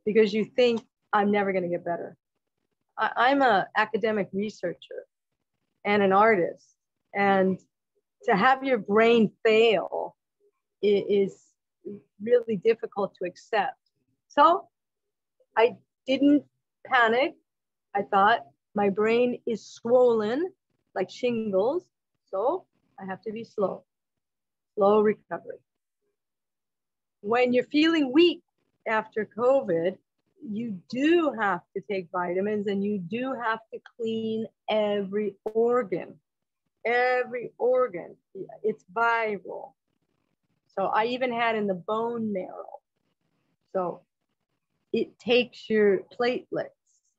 because you think I'm never going to get better. I'm an academic researcher and an artist. And to have your brain fail is really difficult to accept. So I didn't panic. I thought my brain is swollen like shingles. So I have to be slow recovery. When you're feeling weak after COVID, you do have to take vitamins and you do have to clean every organ. Every organ. It's viral. So I even had in the bone marrow. So it takes your platelets.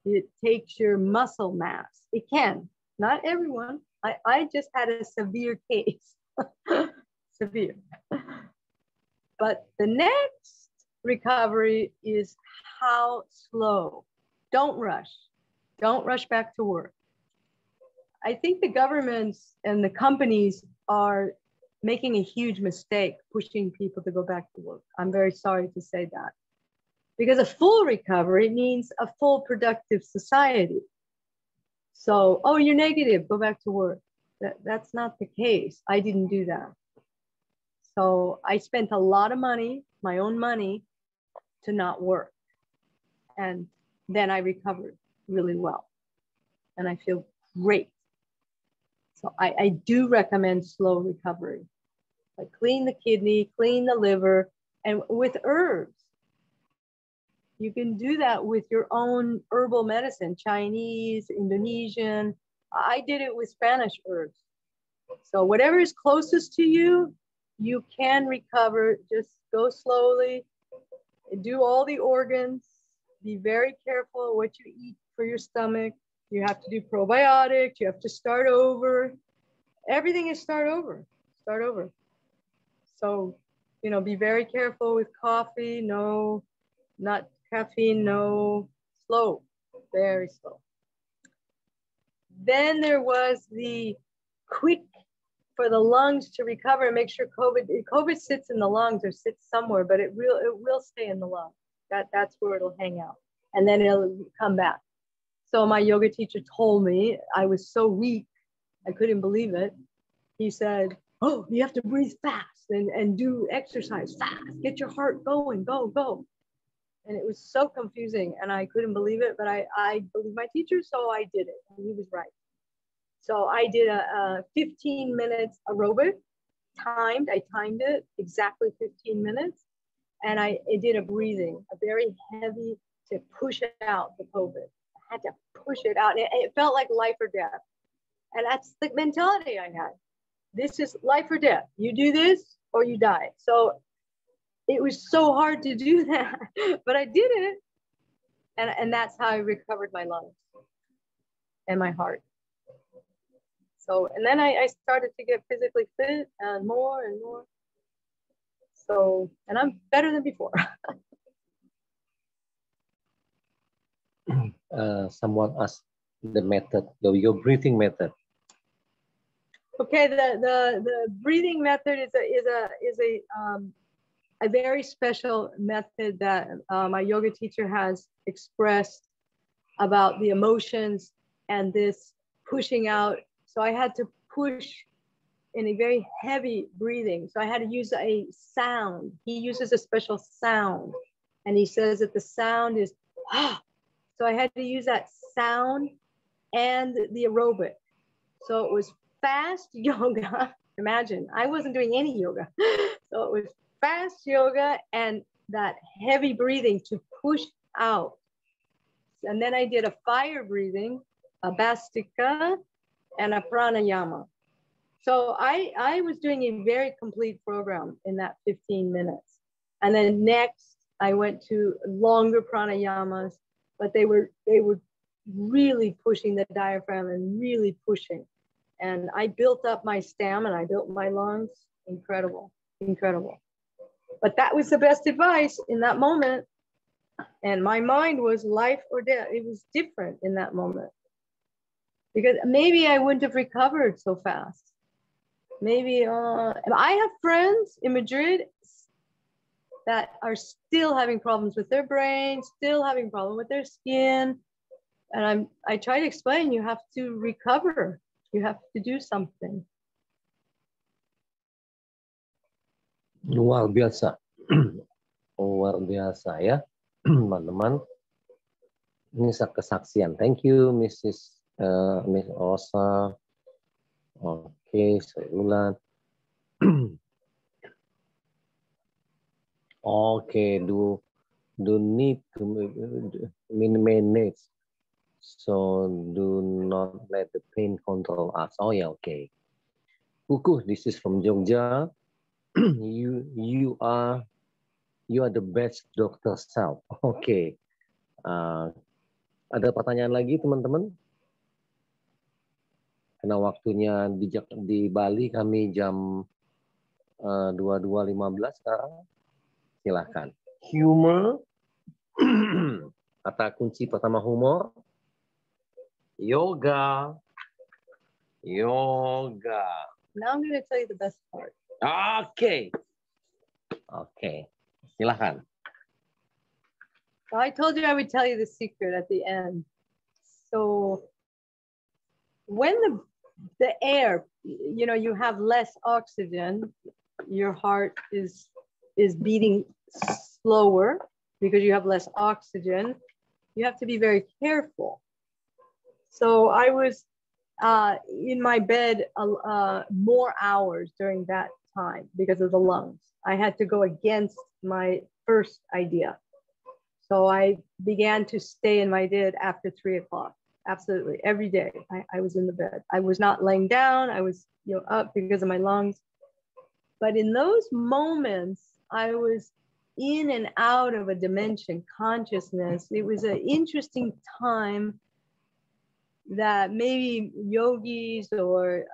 It takes your muscle mass. It can. Not everyone. I just had a severe case. Severe. But the next recovery is how slow. Don't rush. Don't rush back to work. I think the governments and the companies are making a huge mistake pushing people to go back to work. I'm very sorry to say that. Because a full recovery means a full productive society. So, oh, you're negative, go back to work. That's not the case. I didn't do that. So I spent a lot of money, my own money, to not work. And then I recovered really well. And I feel great. So I do recommend slow recovery. Like clean the kidney, clean the liver, and with herbs. You can do that with your own herbal medicine, Chinese, Indonesian. I did it with Spanish herbs. So whatever is closest to you, you can recover. Just go slowly, do all the organs, be very careful what you eat for your stomach. You have to do probiotics, you have to start over. Everything is start over. So, you know, be very careful with coffee, no, not caffeine, no, slow, very slow. Then there was the quick for the lungs to recover and make sure COVID sits in the lungs or sits somewhere, but it will stay in the lungs. That's where it'll hang out. And then it'll come back. So my yoga teacher told me, I was so weak, I couldn't believe it. He said, oh, you have to breathe fast and do exercise fast. Get your heart going, go. And it was so confusing and I couldn't believe it, but I believe my teacher, so I did it. And he was right. So I did a 15 minutes aerobic, I timed it exactly 15 minutes. And I did a breathing, a very heavy to push out the COVID. I had to push it out. It felt like life or death. And that's the mentality I had. This is life or death. You do this or you die. So it was so hard to do that, but I did it. And that's how I recovered my lungs and my heart. So, and then I started to get physically fit and more. So, and I'm better than before. Someone asked the method, your breathing method. Okay, the breathing method is a very special method that my yoga teacher has expressed about the emotions and this pushing out. So I had to push in a very heavy breathing. So I had to use a sound. He uses a special sound. And he says that the sound is, ah. So I had to use that sound and the aerobic. So it was fast yoga Imagine, I wasn't doing any yoga. So it was fast yoga and that heavy breathing to push out. And then I did a fire breathing, a bastika, and a pranayama. So I was doing a very complete program in that 15 minutes. And then next I went to longer pranayamas, but they were really pushing the diaphragm and really pushing. And I built up my stamina, I built my lungs. Incredible, incredible. But that was the best advice in that moment. And my mind was life or death. It was different in that moment. Because maybe I wouldn't have recovered so fast. Maybe I have friends in Madrid that are still having problems with their brain, still having problems with their skin. And I try to explain, you have to recover. You have to do something. Luar biasa. Luar biasa ya, teman-teman. Ini kesaksian. Thank you, Miss Rosa. Oke, saya ulang. Okay, do need to manage. So do not let the pain control us. Oh yeah, okay. Kuku, this is from Jogja. you are the best doctor self. Okay. Ada pertanyaan lagi teman-teman? Karena waktunya di Bali kami jam 22.15 sekarang. Silahkan. Humor. Kata kunci pertama humor. Yoga. Yoga. Now I'm going to tell you the best part. Okay. Okay. Silahkan. So I told you I would tell you the secret at the end. So when the air, you have less oxygen, your heart is beating slower because you have less oxygen. You have to be very careful. So I was in my bed more hours during that time because of the lungs. I had to go against my first idea. So I began to stay in my bed after 3 o'clock. Absolutely. Every day I was in the bed. I was not laying down. I was up because of my lungs. But in those moments, I was in and out of a dimension, consciousness. It was an interesting time that maybe yogis or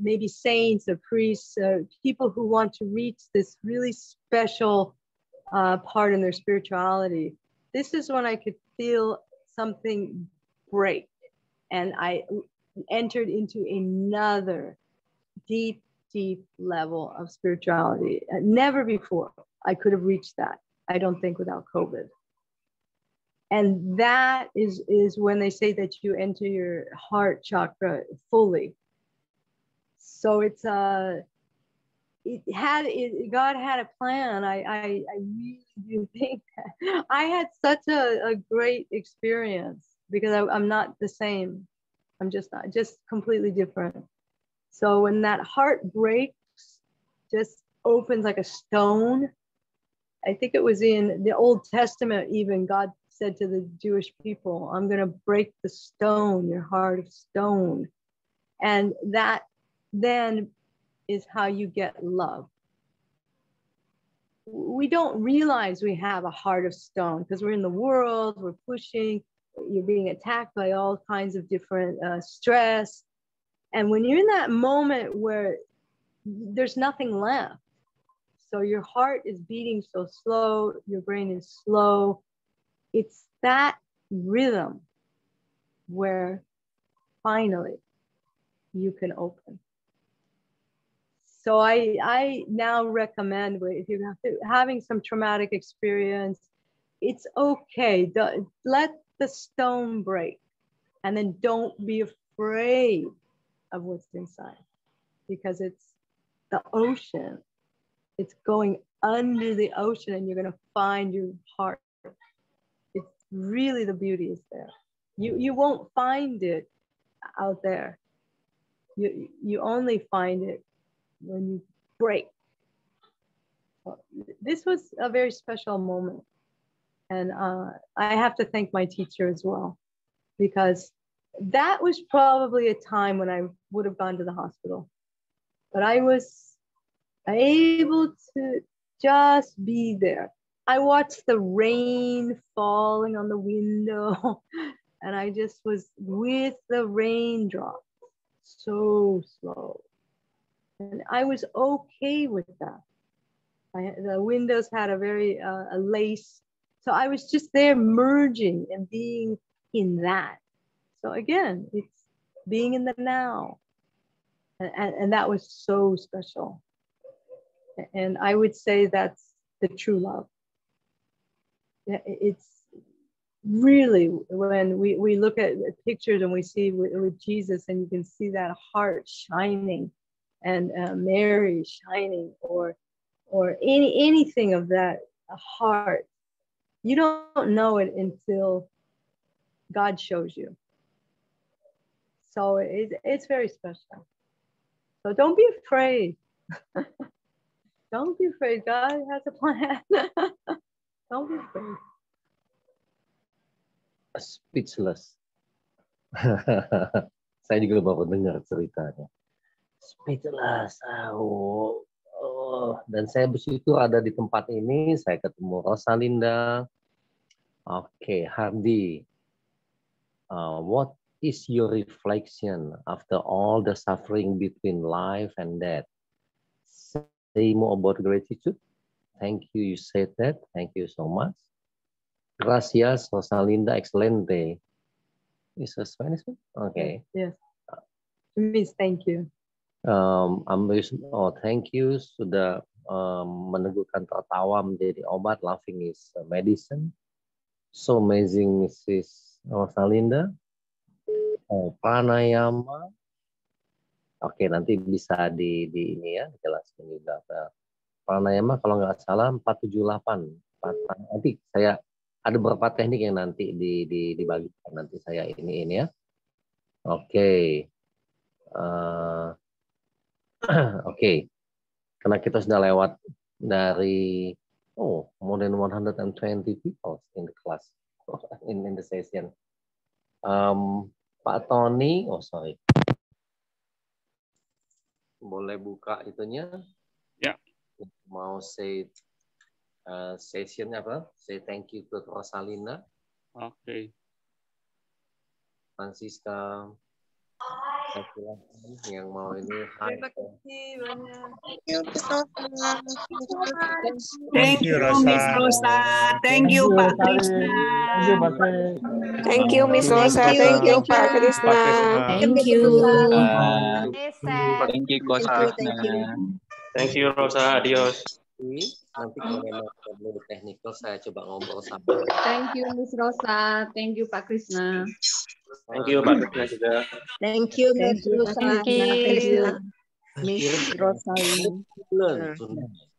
maybe saints or priests, people who want to reach this really special part in their spirituality. This is when I could feel something break, and I entered into another deep level of spirituality. Never before I could have reached that, I don't think, without COVID. And that is when they say that you enter your heart chakra fully. So it's God had a plan. I really do think that. I had such a great experience because I'm not the same. I'm just not, just completely different. So when that heart breaks, just opens like a stone. I think it was in the Old Testament, even God said to the Jewish people, I'm going to break the stone, your heart of stone. And that then is how you get love. We don't realize we have a heart of stone because we're in the world, we're pushing, you're being attacked by all kinds of different stress. And when you're in that moment where there's nothing left, so your heart is beating so slow, your brain is slow, it's that rhythm where finally you can open. So I now recommend, if you're having some traumatic experience, it's okay. Let the stone break, and then don't be afraid of what's inside, because it's the ocean. It's going under the ocean, and you're going to find your heart. It's really, the beauty is there. You won't find it out there. You only find it when you break. This was a very special moment. And I have to thank my teacher as well, because that was probably a time when I would have gone to the hospital. But I was able to just be there. I watched the rain falling on the window, and I just was with the raindrops, so slow. And I was okay with that. The windows had a very a lace. So I was just there merging and being in that. So again, it's being in the now. And that was so special. And I would say that's the true love. It's really, when we look at pictures and we see with Jesus, and you can see that heart shining, and Mary shining, or anything of that heart, you don't know it until God shows you. So it's very special. So don't be afraid. Don't be afraid. God has a plan. Don't be afraid. Speechless. Saya juga baru dengar ceritanya. Speechless. Dan saya bersyukur ada di tempat ini. Saya ketemu Rosalinda. Oke, Hardy. What is your reflection after all the suffering between life and death? Say more about gratitude. Thank you, you said that. Thank you so much. Gracias, Rosalinda, excelente. Is a Spanish? Okay. Yes. It means thank you. Thank you sudah meneguhkan tertawa menjadi obat. Laughing is medicine. So amazing, Mrs. Rosalinda. Pranayama. Oke, nanti bisa di ini ya, dijelaskan juga. Pranayama kalau nggak salah 478. Nanti saya ada beberapa teknik yang nanti dibagikan. Nanti saya ini ya. Oke. Oke. Karena kita sudah lewat dari more than 120 people in the class, in the session. Pak Tony, sorry. Boleh buka itunya? Ya. Mau say sessionnya apa? Say thank you to Rosalinda. Oke. Francisca. Yang mau ini. Terima kasih banyak. Thank you, Miss Rosa. Thank you, Pak Krishna. Thank you, Miss Rosa. Thank you, Pak Krishna. Thank you. Thank you, Coach Krishna. Thank you, Rosa. Adios. Nanti kalau memang perlu technical, saya coba ngobrol sama. Thank you, Miss Rosa. Thank you, Pak Krishna. Thank you, Pak Krishna juga. Thank you, Miss Rosa. Thank you. Miss Rosa.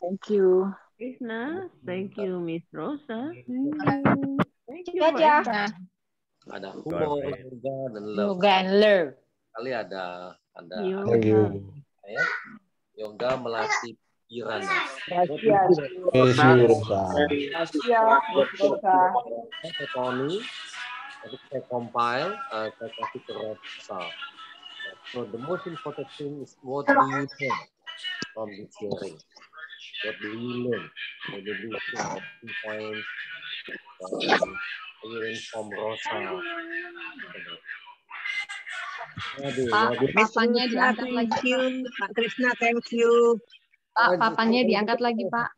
Thank you. Krishna. Thank you, Miss Rosa. Thank you, Pak. Ada humor juga dan love. Yoga and love. Kali ada Yoga. Ya. Yoga melatih pikiran. Tony, jadi saya compile, saya kasih ke Rosa. So the most important thing is what do you learn from this sharing? What do you learn? What do you learn? 2 points. Hearing from Rosa. Papanya diangkat lagi. Thank you, Pak Krishna. Thank you. Pak, papanya diangkat lagi, Pak.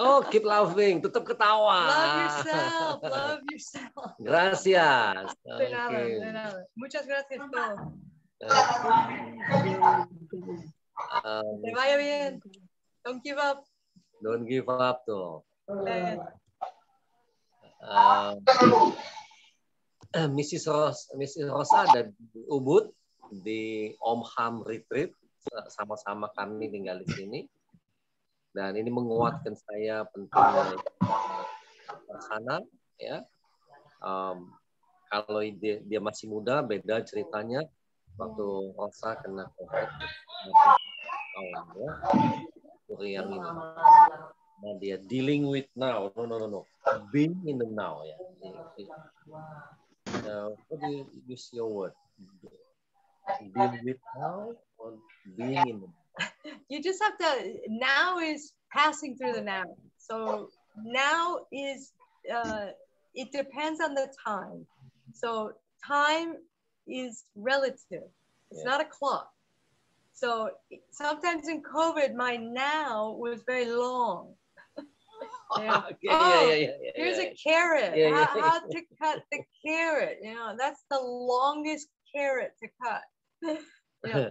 Oh, keep laughing, tetap ketawa. Love yourself. Love yourself. Gracias. De nada. Muchas gracias todos. Que vaya bien. Don't give up. Don't give up tuh. Mrs. Rosa ada di Ubud di Om Ham Retreat, sama-sama kami tinggal di sini, dan ini menguatkan saya pentingnya sana ya. Kalau dia masih muda beda ceritanya, waktu Rosa kena COVID tahun ya. Untuk yang ini. Nah, dia dealing with now. No. Being in the now ya. What do you use your word? Deal with now or being in the now? You just have to, now is passing through the now. So now is, it depends on the time. So time is relative. It's not a clock. So sometimes in COVID, my now was very long. Yeah. Here's a carrot. How to cut the carrot? That's the longest carrot to cut.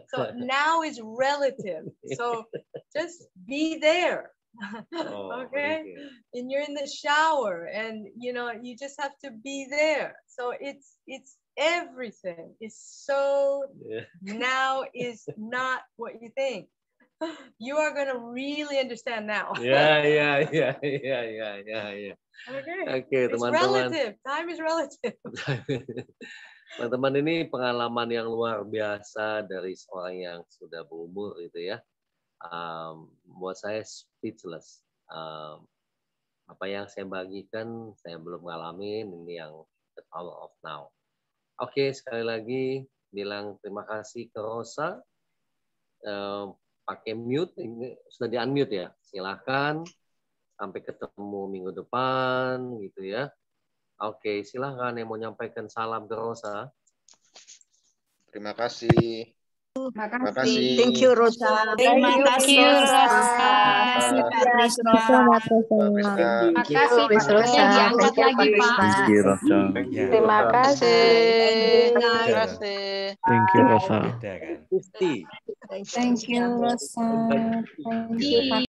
So now is relative. So just be there. Okay. And you're in the shower, and you just have to be there. So it's everything is so now is not what you think. You are going to really understand now. Yeah. Okay, it's teman-teman. Relative. Time is relative. Teman-teman, ini pengalaman yang luar biasa dari seorang yang sudah berumur gitu ya. Buat saya speechless. Apa yang saya bagikan saya belum ngalamin, ini yang the power of now. Oke, sekali lagi bilang terima kasih ke Rosa. Pakai mute, ini sudah di unmute ya. Silakan. Sampai ketemu minggu depan gitu ya. Oke, silakan yang mau nyampaikan salam ke Rosa. Terima kasih. Terima kasih. Thank you, Rosa. Terima kasih, Rosa. Terima kasih, Rosa. Diangkat lagi, Pak. Thank you, Rosa. Terima kasih. Terima kasih. Thank you, Rosa. Gusti. Thank you, Rosa. Thank you, Pak.